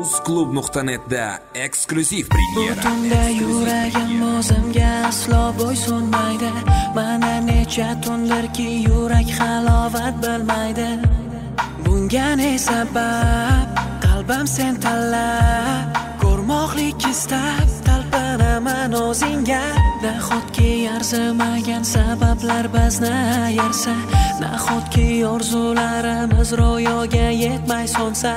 Uzclub.net'da eksklyuziv premyera. Tunda yuragim o'zimga aslo bo'ysunmaydi. Mana necha tundirki yurak halovat bilmaydi. Bunga ne sabab? Qalbim sen tanlab, ko'rmoqlik istab talpanaman o'zingga. Nahotki arzimagan sabablar bizni ayirsa, nahotki orzularimiz ro'yoga yetmay so'nsa.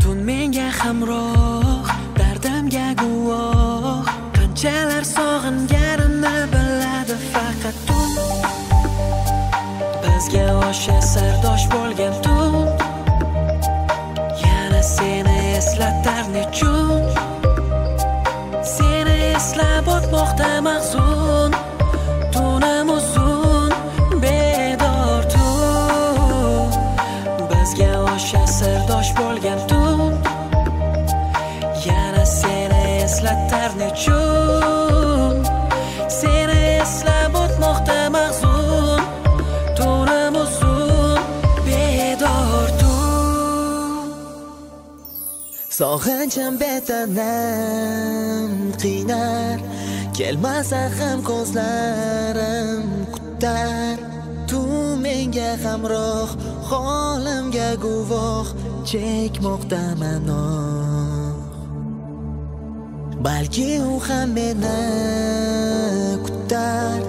Tun menga hamroh, dardimga guvoh, qanchalar sog'inganimni biladi faqat tun. Bizga o'sha sirdosh bo'lgan tun, yana seni eslatar nechun. Seni eslab o'tmoqda mahzun, tunim uzun, bedor tun. Bizga o'sha sirdosh bo'lgan tun, yana seni eslatar nechun. Seni eslab o'tmoqda mahzun, tunim uzun, bedor tun. Sog'inchim betanam qiynar, kelmasa ham ko'zlarim kutar. Tu menga hamroh, holimga guvoh, chekmoqdaman oh. Balki u ham meni kutar,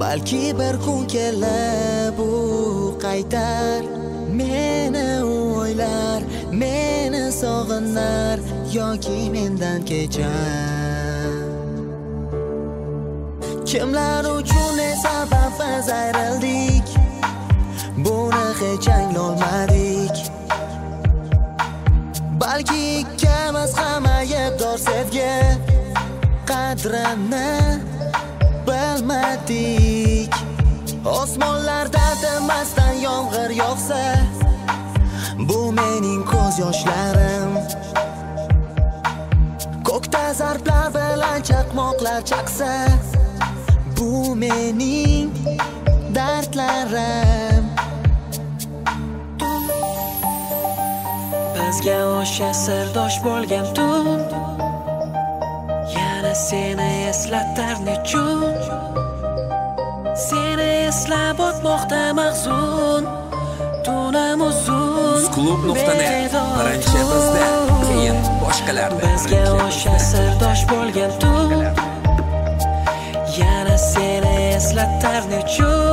balki bir kun kelib u qaytar. Meni o'ylar, meni sog'inar, yoki mendan kechar. Kimlar uchun sabab biz ayrildik, buni hech anglolmadik. Balki ikkimiz ham aybdor sevgi, qadrini bilmadik. Osmonlarda tinmasdan yomg'ir yog'sa, bu mening ko'z yoshlarim. Ko'kda zarblar bilan chaqmoqlar chaqsa, bu mening dardlarim. Bizga o'sha sirdosh bo'lgan tun, yana seni eslatar nechun. Seni eslab o'tmoqda mahzun, tunim uzun. Uzclub.net birinchi bizda, keyin boshqalarda. Bizga o'sha sirdosh bo'lgan tun, yana seni eslatar nechun.